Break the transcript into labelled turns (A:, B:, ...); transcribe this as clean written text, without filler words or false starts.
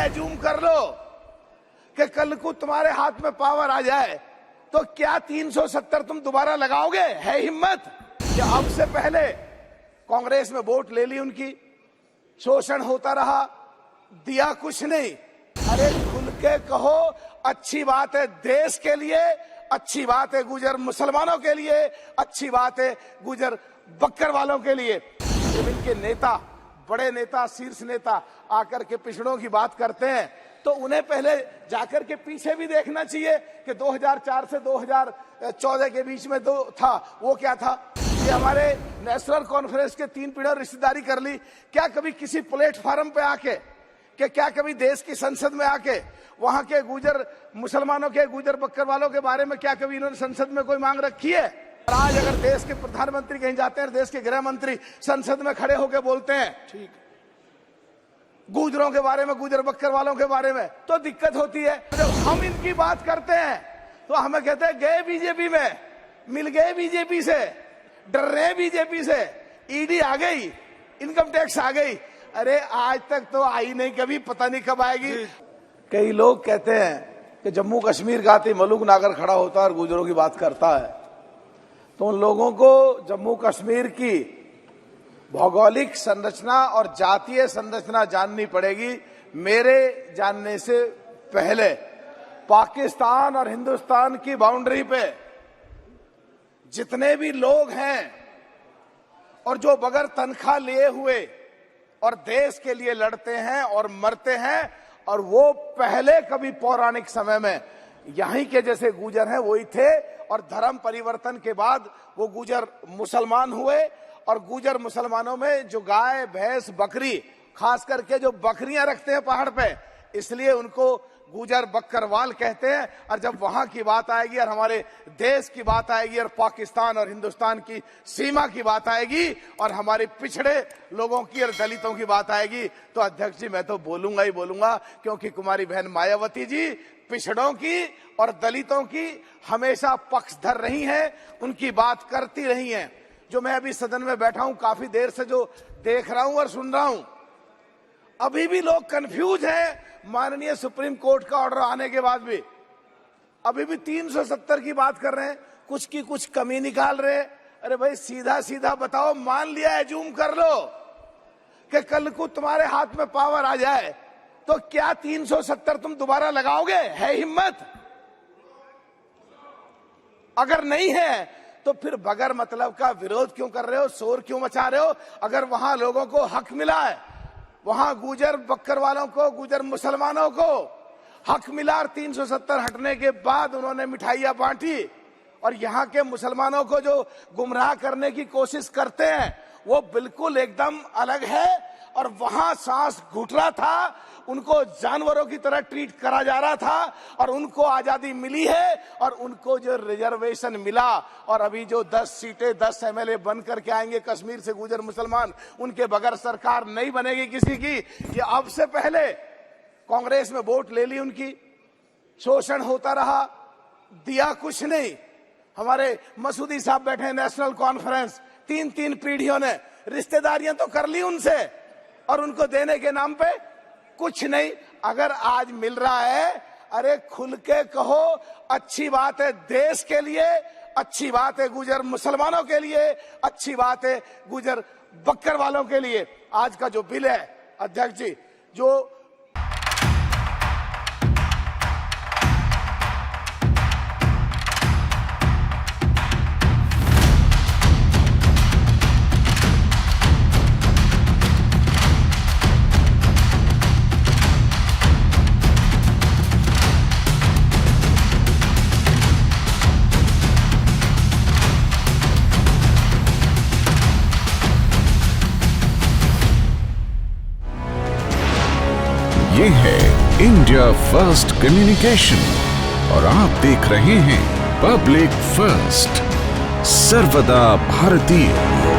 A: Assume कर लो कि कल को तुम्हारे हाथ में पावर आ जाए तो क्या 370 तुम दोबारा लगाओगे? है हिम्मत? या अब से पहले कांग्रेस में वोट ले ली उनकी, शोषण होता रहा, दिया कुछ नहीं। अरे खुल के कहो, अच्छी बात है देश के लिए, अच्छी बात है गुजर मुसलमानों के लिए, अच्छी बात है गुजर बक्कर वालों के लिए। जब इनके नेता, बड़े नेता, शीर्ष नेता आकर के पिछड़ों की बात करते हैं तो उन्हें पहले जाकर के पीछे भी देखना चाहिए कि 2004 से 2014 के बीच में जो था वो क्या था। ये हमारे नेशनल कॉन्फ्रेंस के 3 पीढ़ी रिश्तेदारी कर ली, क्या कभी किसी प्लेटफार्म पे आके, क्या कभी देश की संसद में आके वहां के गुजर मुसलमानों के, गुजर बक्कर वालों के बारे में क्या कभी इन्होंने संसद में कोई मांग रखी है? और आज अगर देश के प्रधानमंत्री कहीं जाते हैं, देश के गृह मंत्री संसद में खड़े होकर बोलते हैं ठीक गुजरों के बारे में, गुजर बक्कर वालों के बारे में, तो दिक्कत होती है। जब हम इनकी बात करते हैं तो हमें कहते हैं गए बीजेपी में, मिल गए बीजेपी से, डर रहे बीजेपी से, ईडी आ गई, इनकम टैक्स आ गई। अरे आज तक तो आई नहीं, कभी पता नहीं कब आएगी। कई लोग कहते हैं कि जम्मू कश्मीर का आते मलूक नागर खड़ा होता है और गुजरों की बात करता है, तो उन लोगों को जम्मू कश्मीर की भौगोलिक संरचना और जातीय संरचना जाननी पड़ेगी। मेरे जानने से पहले पाकिस्तान और हिंदुस्तान की बाउंड्री पे जितने भी लोग हैं और जो बगैर तनख्वाह लिए हुए और देश के लिए लड़ते हैं और मरते हैं, और वो पहले कभी पौराणिक समय में यहीं के जैसे गुजर हैं वही थे, और धर्म परिवर्तन के बाद वो गुजर मुसलमान हुए। और गुजर मुसलमानों में जो गाय, भैंस, बकरी, खास करके जो बकरियां रखते हैं पहाड़ पे, इसलिए उनको गुजर बक्करवाल कहते हैं। और जब वहां की बात आएगी और हमारे देश की बात आएगी और पाकिस्तान और हिंदुस्तान की सीमा की बात आएगी और हमारे पिछड़े लोगों की और दलितों की बात आएगी, तो अध्यक्ष जी मैं तो बोलूंगा ही बोलूंगा, क्योंकि कुमारी बहन मायावती जी पिछड़ों की और दलितों की हमेशा पक्षधर रही हैं, उनकी बात करती रही हैं। जो मैं अभी सदन में बैठा हूं, काफी देर से जो देख रहा हूं और सुन रहा हूं, अभी भी लोग कंफ्यूज हैं। माननीय सुप्रीम कोर्ट का ऑर्डर आने के बाद भी अभी भी 370 की बात कर रहे हैं, कुछ की कुछ कमी निकाल रहे हैं। अरे भाई सीधा सीधा बताओ, मान लिया, एज्यूम कर लो कि कल को तुम्हारे हाथ में पावर आ जाए तो क्या 370 तुम दोबारा लगाओगे? है हिम्मत? अगर नहीं है तो फिर बगैर मतलब का विरोध क्यों कर रहे हो, शोर क्यों मचा रहे हो? अगर वहां लोगों को हक मिला है, वहां गुजर बक्कर वालों को, गुजर मुसलमानों को हक मिला, और 370 हटने के बाद उन्होंने मिठाइयां बांटी, और यहाँ के मुसलमानों को जो गुमराह करने की कोशिश करते हैं वो बिल्कुल एकदम अलग है। और वहां सांस घुट रहा था, उनको जानवरों की तरह ट्रीट करा जा रहा था, और उनको आजादी मिली है और उनको जो रिजर्वेशन मिला, और अभी जो 10 सीटें 10 एमएलए बन करके आएंगे कश्मीर से गुजर मुसलमान, उनके बगैर सरकार नहीं बनेगी किसी की। ये अब से पहले कांग्रेस में वोट ले ली उनकी, शोषण होता रहा, दिया कुछ नहीं। हमारे मसूदी साहब बैठे नेशनल कॉन्फ्रेंस, 3 पीढ़ियों ने रिश्तेदारियां तो कर ली उनसे, और उनको देने के नाम पे कुछ नहीं। अगर आज मिल रहा है, अरे खुल के कहो, अच्छी बात है देश के लिए, अच्छी बात है गुजर मुसलमानों के लिए, अच्छी बात है गुजर बक्कर वालों के लिए। आज का जो बिल है अध्यक्ष जी, जो
B: ये है इंडिया फर्स्ट कम्युनिकेशन और आप देख रहे हैं पब्लिक फर्स्ट, सर्वदा भारतीय।